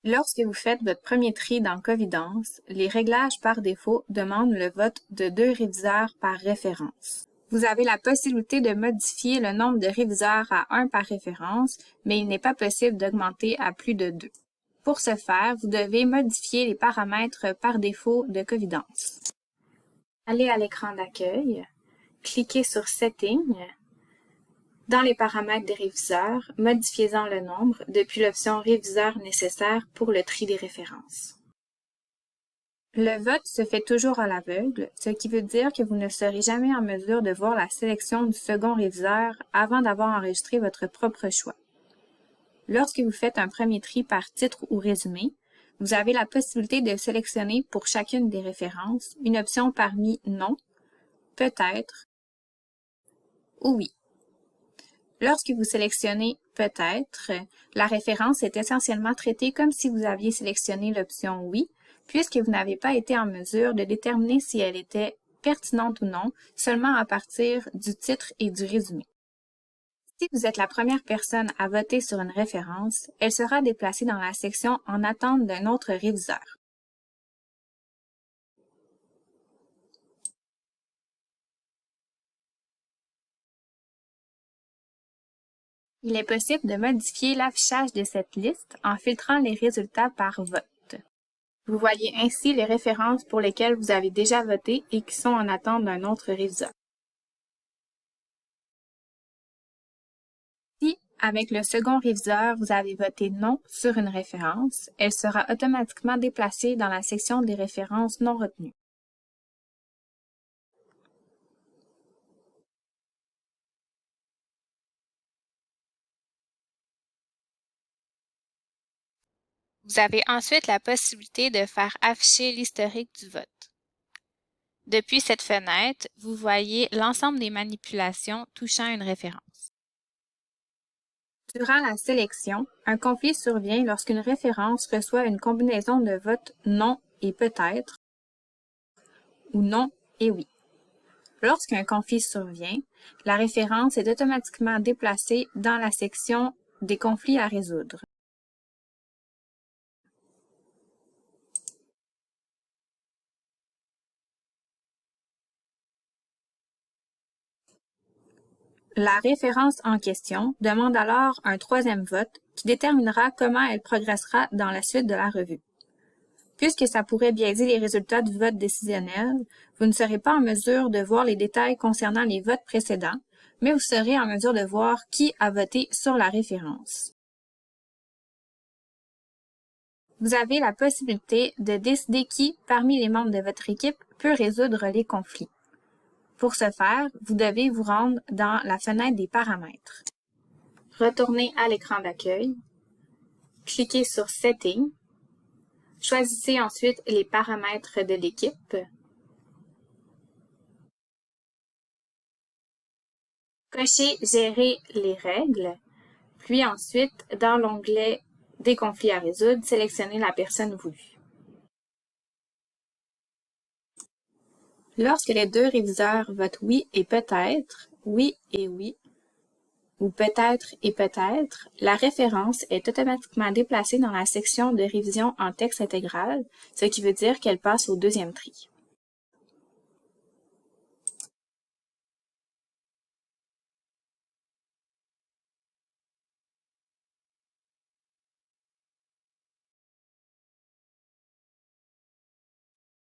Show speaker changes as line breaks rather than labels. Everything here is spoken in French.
Lorsque vous faites votre premier tri dans Covidence, les réglages par défaut demandent le vote de 2 réviseurs par référence. Vous avez la possibilité de modifier le nombre de réviseurs à 1 par référence, mais il n'est pas possible d'augmenter à plus de 2. Pour ce faire, vous devez modifier les paramètres par défaut de Covidence. Allez à l'écran d'accueil, cliquez sur Settings. Dans les paramètres des réviseurs, modifiez-en le nombre depuis l'option Réviseur nécessaire pour le tri des références. Le vote se fait toujours à l'aveugle, ce qui veut dire que vous ne serez jamais en mesure de voir la sélection du second réviseur avant d'avoir enregistré votre propre choix. Lorsque vous faites un premier tri par titre ou résumé, vous avez la possibilité de sélectionner pour chacune des références une option parmi Non, Peut-être ou Oui. Lorsque vous sélectionnez Peut-être, la référence est essentiellement traitée comme si vous aviez sélectionné l'option Oui, puisque vous n'avez pas été en mesure de déterminer si elle était pertinente ou non seulement à partir du titre et du résumé. Si vous êtes la première personne à voter sur une référence, elle sera déplacée dans la section En attente d'un autre réviseur. Il est possible de modifier l'affichage de cette liste en filtrant les résultats par vote. Vous voyez ainsi les références pour lesquelles vous avez déjà voté et qui sont en attente d'un autre réviseur. Si, avec le second réviseur, vous avez voté non sur une référence, elle sera automatiquement déplacée dans la section des références non retenues. Vous avez ensuite la possibilité de faire afficher l'historique du vote. Depuis cette fenêtre, vous voyez l'ensemble des manipulations touchant une référence. Durant la sélection, un conflit survient lorsqu'une référence reçoit une combinaison de votes non et peut-être ou non et oui. Lorsqu'un conflit survient, la référence est automatiquement déplacée dans la section des conflits à résoudre. La référence en question demande alors un troisième vote qui déterminera comment elle progressera dans la suite de la revue. Puisque ça pourrait biaiser les résultats du vote décisionnel, vous ne serez pas en mesure de voir les détails concernant les votes précédents, mais vous serez en mesure de voir qui a voté sur la référence. Vous avez la possibilité de décider qui, parmi les membres de votre équipe, peut résoudre les conflits. Pour ce faire, vous devez vous rendre dans la fenêtre des paramètres. Retournez à l'écran d'accueil, cliquez sur Settings, choisissez ensuite les paramètres de l'équipe, cochez Gérer les règles, puis ensuite, dans l'onglet des conflits à résoudre, sélectionnez la personne voulue. Lorsque les deux réviseurs votent oui et peut-être, oui et oui, ou peut-être et peut-être, la référence est automatiquement déplacée dans la section de révision en texte intégral, ce qui veut dire qu'elle passe au deuxième tri.